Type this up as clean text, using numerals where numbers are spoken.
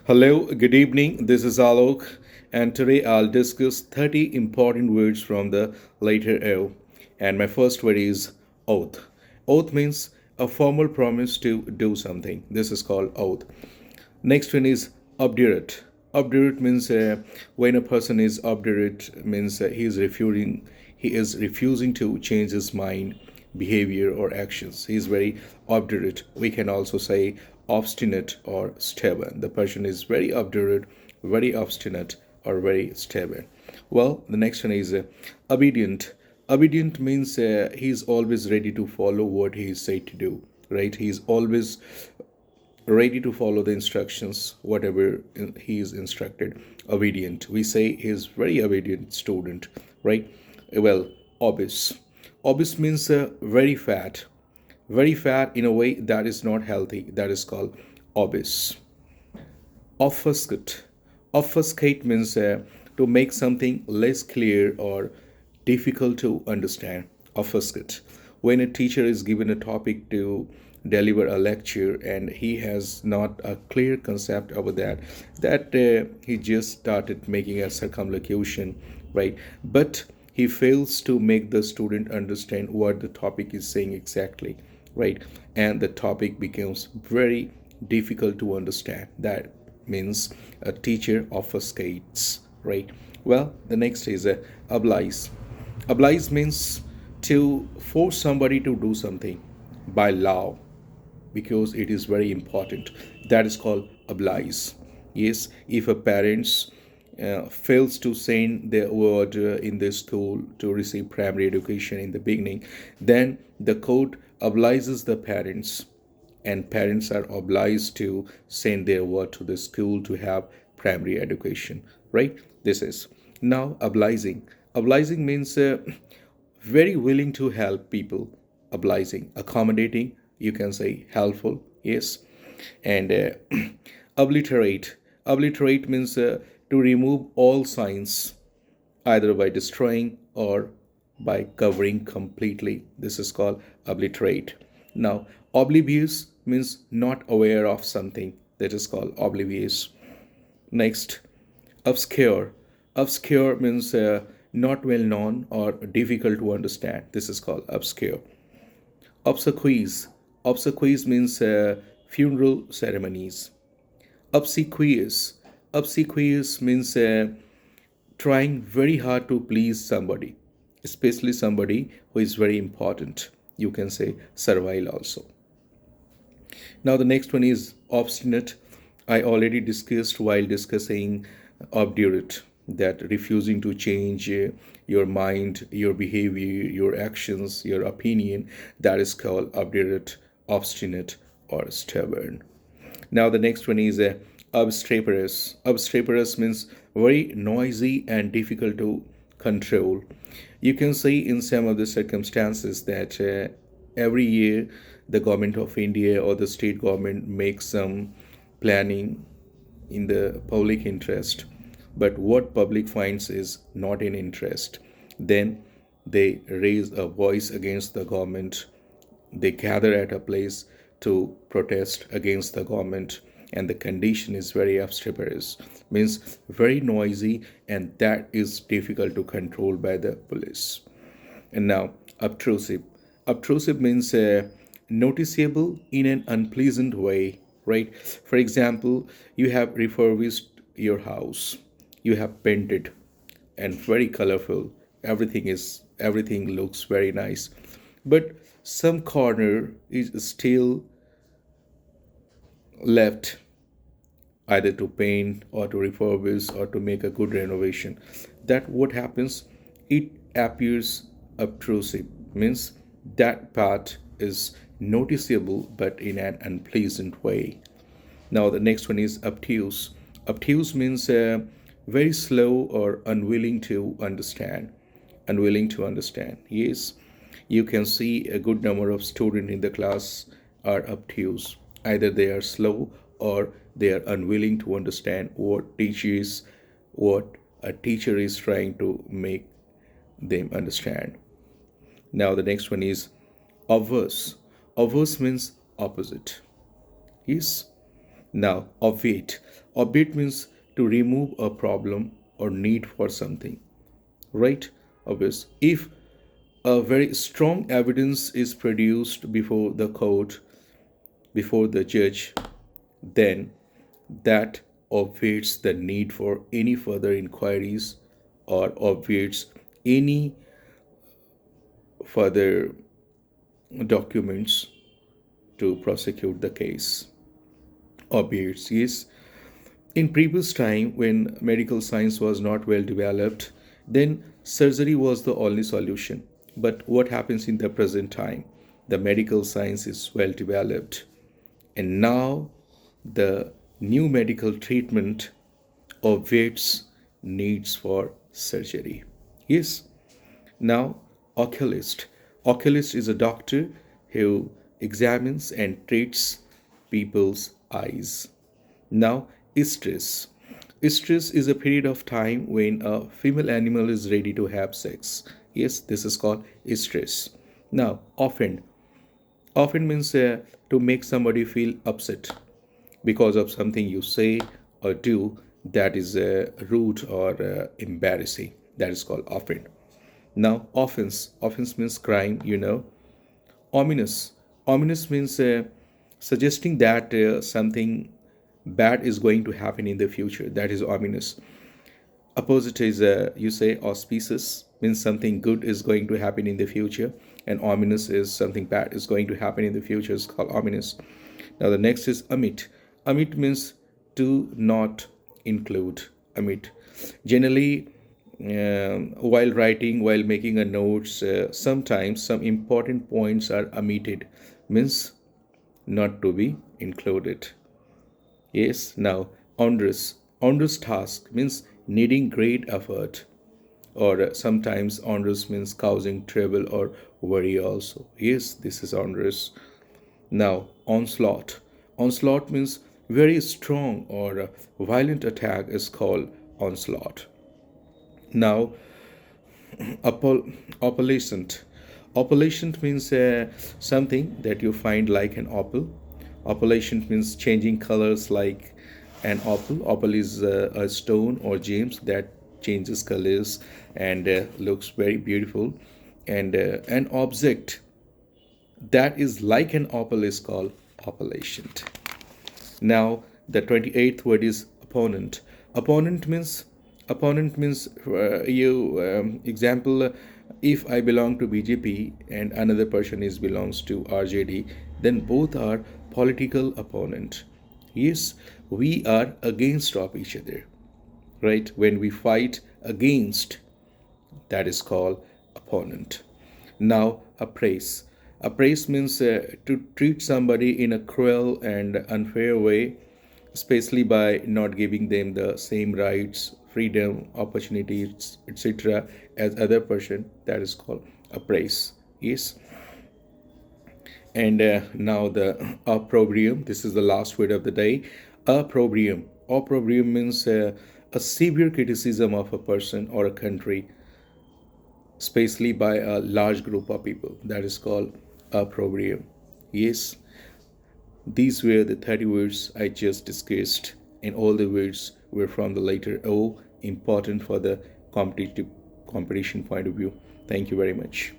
Hello, good evening. This is Alok, and today I'll discuss 30 important words from the letter O. And my first word is oath. Oath means a formal promise to do something. This is called oath. Next one is obdurate. Obdurate means when a person is obdurate means he is refusing to change his mind, behavior or actions. He is very obdurate. We can also say obstinate or stubborn. The person is very obdurate, very obstinate or very stubborn. Well, the next one is obedient. Obedient means he is always ready to follow what he is said to do, right? He is always ready to follow the instructions, whatever he is instructed. Obedient. We say he is very obedient student, right? Well, obese. Obese means very fat in a way that is not healthy. That is called obese. Obfuscate. Obfuscate means to make something less clear or difficult to understand. Obfuscate. When a teacher is given a topic to deliver a lecture and he has not a clear concept over that he just started making a circumlocution, right? But he fails to make the student understand what the topic is saying exactly, right? And the topic becomes very difficult to understand. That means a teacher obfuscates, right? Well, the next is oblige. Oblige means to force somebody to do something by law because it is very important. That is called oblige. Yes, if a parents fails to send their word in the school to receive primary education in the beginning, then the court obliges the parents, and parents are obliged to send their word to the school to have primary education, right? This is now obliging. Obliging means very willing to help people. Obliging, accommodating, you can say helpful, yes. And obliterate. Obliterate means to remove all signs, either by destroying or by covering completely. This is called obliterate. Now, oblivious means not aware of something. That is called oblivious. Next, obscure. Obscure means not well known or difficult to understand. This is called obscure. Obsequies. Obsequies means funeral ceremonies. Obsequious. Obsequious means trying very hard to please somebody, especially somebody who is very important. You can say servile also. Now, the next one is obstinate. I already discussed while discussing obdurate, that refusing to change your mind, your behavior, your actions, your opinion, that is called obdurate, obstinate, or stubborn. Now, the next one is obstreperous. Obstreperous means very noisy and difficult to control. You can see in some of the circumstances that every year the government of India or the state government makes some planning in the public interest, but what public finds is not in interest, then they raise a voice against the government. They gather at a place to protest against the government, and the condition is very obstreperous, means very noisy, and that is difficult to control by the police. And now, obtrusive. Obtrusive means noticeable in an unpleasant way, right? For example, you have refurbished your house, you have painted, and very colorful. Everything looks very nice, but some corner is still left, either to paint or to refurbish or to make a good renovation. That what happens, it appears obtrusive, means that part is noticeable but in an unpleasant way. Now, the next one is obtuse. Obtuse means very slow or unwilling to understand. Unwilling to understand. Yes, you can see a good number of students in the class are obtuse. Either they are slow or they are unwilling to understand what a teacher is trying to make them understand. Now, the next one is obverse. Obverse means opposite. Yes, Now, obviate. Obviate means to remove a problem or need for something, right? Obvious. If a very strong evidence is produced before the court, before the judge, then that obviates the need for any further inquiries or obviates any further documents to prosecute the case. Obviates, yes. In previous time, when medical science was not well developed, then surgery was the only solution. But what happens in the present time? The medical science is well developed, and now the new medical treatment obviates needs for surgery. Yes. Now, oculist. Oculist is a doctor who examines and treats people's eyes. Now, estrus. Estrus is a period of time when a female animal is ready to have sex. Yes, this is called estrus. Now, offend. Offend means to make somebody feel upset because of something you say or do that is rude or embarrassing. That is called offend. Now, offense. Offense means crime, you know. Ominous. Ominous means suggesting that something bad is going to happen in the future. That is ominous. Opposite is, you say, auspicious, means something good is going to happen in the future. And ominous is something bad is going to happen in the future. It's called ominous. Now, the next is omit. Omit means to not include. Omit. Generally, while writing, while making a notes, sometimes some important points are omitted, means not to be included. Yes. Now, onerous. Onerous task means needing great effort, or sometimes onerous means causing trouble or worry also. Yes, this is onerous. Now, onslaught. Onslaught means very strong or violent attack is called onslaught. Now, opalescent. Opalescent means something that you find like an opal. Opalescent means changing colors like an opal. Opal is a stone or gems that changes colors and looks very beautiful. And an object that is like an opal is called opalescent. Now, the 28th word is opponent. Opponent means you example, if I belong to BJP and another person is belongs to RJD, then both are political opponent. Yes, we are against of each other, right? When we fight against, that is called opponent. Now, appraise. Appraise means to treat somebody in a cruel and unfair way, especially by not giving them the same rights, freedom, opportunities, etc. as other person. That is called appraise. Yes. And now the opprobrium. This is the last word of the day. Opprobrium. Opprobrium means a severe criticism of a person or a country, especially by a large group of people. That is called opprobrium. Yes, these were the 30 words I just discussed, and all the words were from the letter O, important for the competition point of view. Thank you very much.